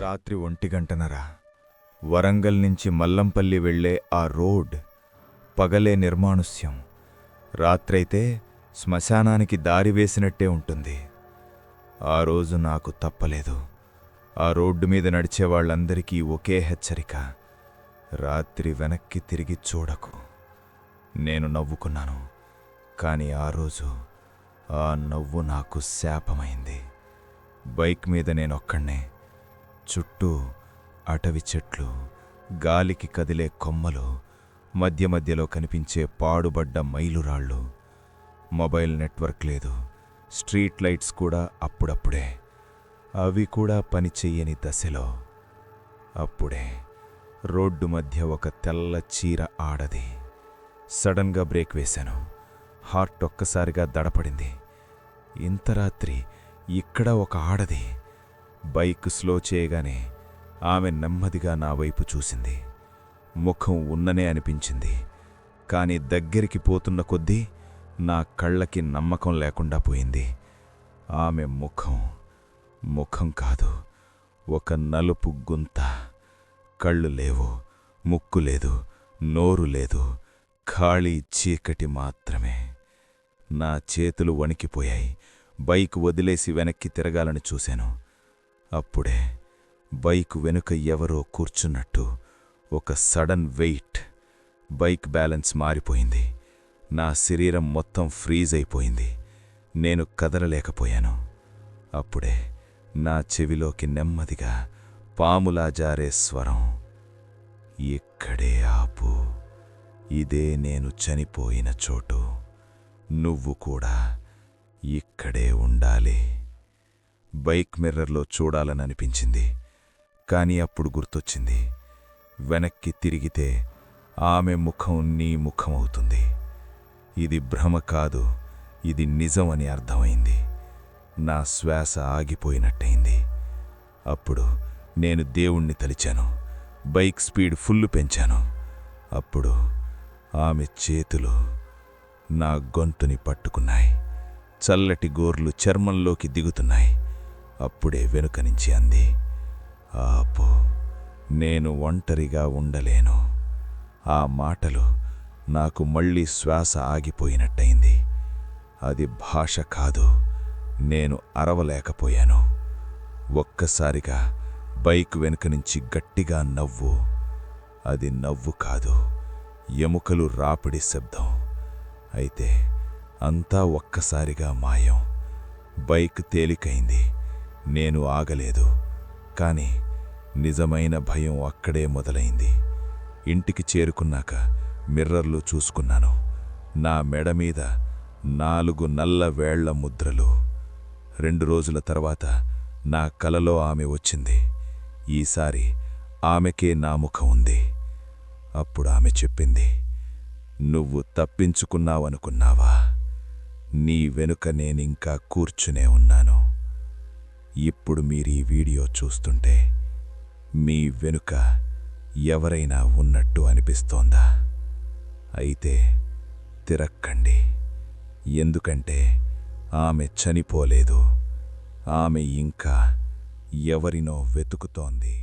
రాత్రి 1:30 వరంగల్ నుంచి మల్లంపల్లి వెళ్లే ఆ రోడ్ పగలే నిర్మానుష్యం, రాత్రైతే శ్మశానానికి దారి వేసినట్టే ఉంటుంది. ఆ రోజు నాకు తప్పలేదు. ఆ రోడ్డు మీద నడిచేవాళ్లందరికీ ఒకే హెచ్చరిక: రాత్రి వెనక్కి తిరిగి చూడకు. నేను నవ్వుకున్నాను, కాని ఆ రోజు ఆ నవ్వు నాకు శాపమైంది. బైక్ మీద నేనొక్కణ్ణే. చుట్టూ అటవి చెట్లు, గాలికి కదిలే కొమ్మలు, మధ్య మధ్యలో కనిపించే పాడుబడ్డ మైలురాళ్ళు. మొబైల్ నెట్వర్క్ లేదు, స్ట్రీట్ లైట్స్ కూడా అప్పుడప్పుడే, అవి కూడా పనిచెయ్యని దశలో. అప్పుడే రోడ్డు మధ్య ఒక తెల్ల చీర ఆడది. సడన్గా బ్రేక్ వేశాను. హార్ట్ ఒక్కసారిగా దడపడింది. ఇంత రాత్రి ఇక్కడ ఒక ఆడది. బైక్ స్లో చేయగానే ఆమె నెమ్మదిగా నా వైపు చూసింది. ముఖం ఉన్ననే అనిపించింది, కాని దగ్గరికి పోతున్న కొద్దీ నా కళ్ళకి నమ్మకం లేకుండా పోయింది. ఆమె ముఖం కాదు, ఒక నలుపు గుంత. కళ్ళు లేవు, ముక్కు లేదు, నోరు లేదు, ఖాళీ చీకటి మాత్రమే. నా చేతులు వణికిపోయాయి. బైక్ వదిలేసి వెనక్కి తిరగాలని చూశాను. అప్పుడే బైక్ వెనుక ఎవరో కూర్చున్నట్టు ఒక సడన్ వెయిట్. బైక్ బ్యాలెన్స్ మారిపోయింది. నా శరీరం మొత్తం ఫ్రీజ్ అయిపోయింది. నేను కదలలేకపోయాను. అప్పుడే నా చెవిలోకి నెమ్మదిగా పాములా జారే స్వరం: ఇక్కడే ఆపు, ఇదే నేను చనిపోయిన చోటు, నువ్వు కూడా ఇక్కడే ఉండాలి. బైక్ మిర్రర్లో చూడాలననిపించింది, కాని అప్పుడు గుర్తొచ్చింది: వెనక్కి తిరిగితే ఆమె ముఖం నీ ముఖమవుతుంది. ఇది భ్రమ కాదు, ఇది నిజం అని అర్థమైంది. నా శ్వాస ఆగిపోయినట్టయింది. అప్పుడు నేను దేవుణ్ణి తలిచాను. బైక్ స్పీడ్ ఫుల్లు పెంచాను. అప్పుడు ఆమె చేతులు నా గొంతుని పట్టుకున్నాయి. చల్లటి గోర్లు చర్మంలోకి దిగుతున్నాయి. అప్పుడే వెనుక నుంచి అంది: ఆపు, నేను ఒంటరిగా ఉండలేను. ఆ మాటలు నాకు మళ్ళీ శ్వాస ఆగిపోయినట్టయింది. అది భాష కాదు, నేను అరవలేకపోయాను. ఒక్కసారిగా బైక్ వెనుక నుంచి గట్టిగా నవ్వు. అది నవ్వు కాదు, ఎముకలు రాపిడి శబ్దం. అయితే అంతా ఒక్కసారిగా మాయం. బైక్ తేలికైంది. నేను ఆగలేదు. కాని నిజమైన భయం అక్కడే మొదలైంది. ఇంటికి చేరుకున్నాక మిర్రర్లు చూసుకున్నాను. నా మెడ మీద 4 నల్ల వేళ్ల ముద్రలు. 2 రోజుల తర్వాత నా కలలో ఆమె వచ్చింది. ఈసారి ఆమెకే నా ముఖం ఉంది. అప్పుడు ఆమె చెప్పింది: నువ్వు తప్పించుకున్నావనుకున్నావా? నీ వెనుక నేనింకా కూర్చునే ఉన్నాను. ఇప్పుడు మీరీ వీడియో చూస్తుంటే మీ వెనుక ఎవరైనా ఉన్నట్టు అనిపిస్తోందా? అయితే తిరక్కండి, ఎందుకంటే ఆమె చనిపోలేదు. ఆమె ఇంకా ఎవరినో వెతుకుతోంది.